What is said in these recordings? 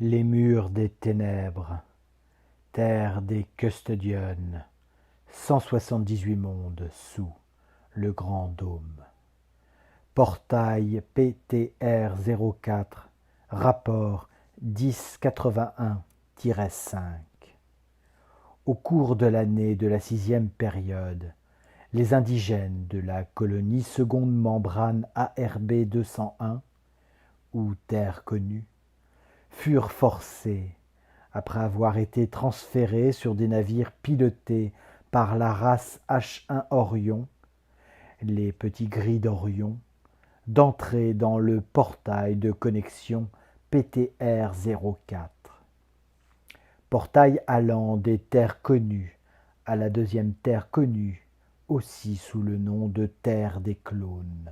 Les murs des ténèbres, terre des custodionnes, 178 mondes sous le grand dôme. Portail PTR04, rapport 1081-5. Au cours de l'année de la 6e période, les indigènes de la colonie seconde membrane ARB 201, ou Terre connue, furent forcés, après avoir été transférés sur des navires pilotés par la race H1 Orion, les petits gris d'Orion, d'entrer dans le portail de connexion PTR04. Portail allant des terres connues à la deuxième terre connue, aussi sous le nom de terre des clones.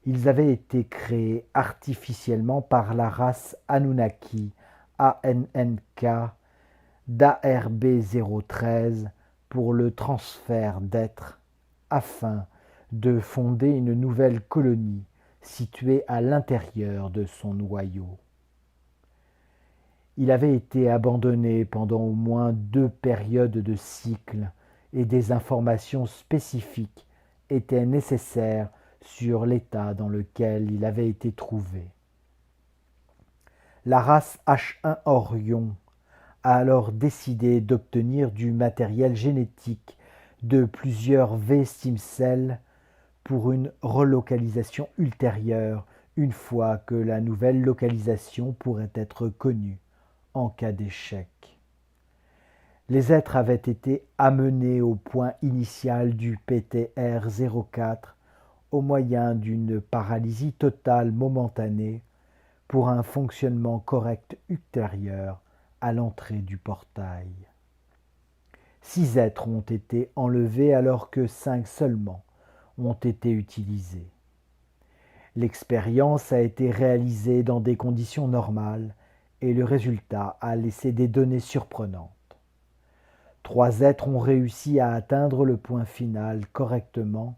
Ils avaient été créés artificiellement par la race Anunnaki ANNK d'ARB013 pour le transfert d'êtres afin de fonder une nouvelle colonie située à l'intérieur de son noyau. Il avait été abandonné pendant au moins 2 périodes de cycle et des informations spécifiques étaient nécessaires sur l'état dans lequel il avait été trouvé. La race H1 Orion a alors décidé d'obtenir du matériel génétique de plusieurs V-stem cells pour une relocalisation ultérieure une fois que la nouvelle localisation pourrait être connue en cas d'échec. Les êtres avaient été amenés au point initial du PTR04 au moyen d'une paralysie totale momentanée pour un fonctionnement correct ultérieur à l'entrée du portail. 6 êtres ont été enlevés alors que 5 seulement ont été utilisés. L'expérience a été réalisée dans des conditions normales et le résultat a laissé des données surprenantes. 3 êtres ont réussi à atteindre le point final correctement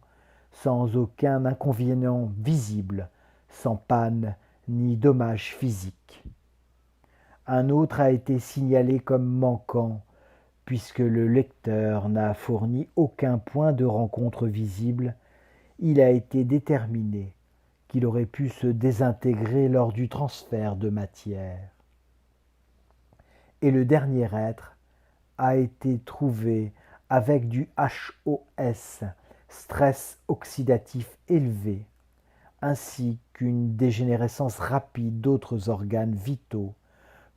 sans aucun inconvénient visible, sans panne ni dommage physique. Un autre a été signalé comme manquant puisque le lecteur n'a fourni aucun point de rencontre visible. Il a été déterminé qu'il aurait pu se désintégrer lors du transfert de matière. Et le dernier être a été trouvé avec du HOS, stress oxydatif élevé, ainsi qu'une dégénérescence rapide d'autres organes vitaux,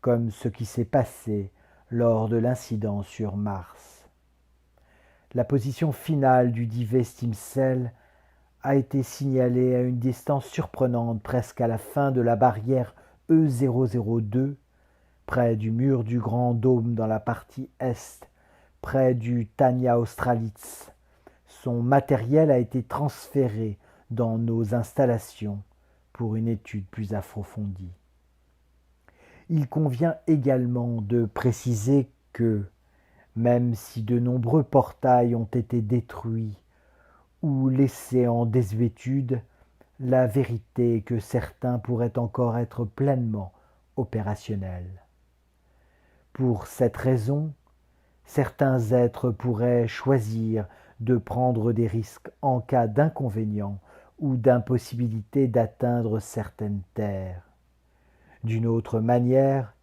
comme ce qui s'est passé lors de l'incident sur Mars. La position finale du dit V-stem cell a été signalée à une distance surprenante presque à la fin de la barrière E002, près du mur du Grand Dôme dans la partie est, près du Tanya Australis. Son matériel a été transféré dans nos installations pour une étude plus approfondie. Il convient également de préciser que, même si de nombreux portails ont été détruits ou laissés en désuétude, la vérité est que certains pourraient encore être pleinement opérationnels. Pour cette raison, certains êtres pourraient choisir de prendre des risques en cas d'inconvénient ou d'impossibilité d'atteindre certaines terres. D'une autre manière,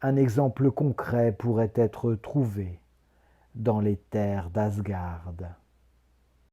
un exemple concret pourrait être trouvé dans les terres d'Asgard.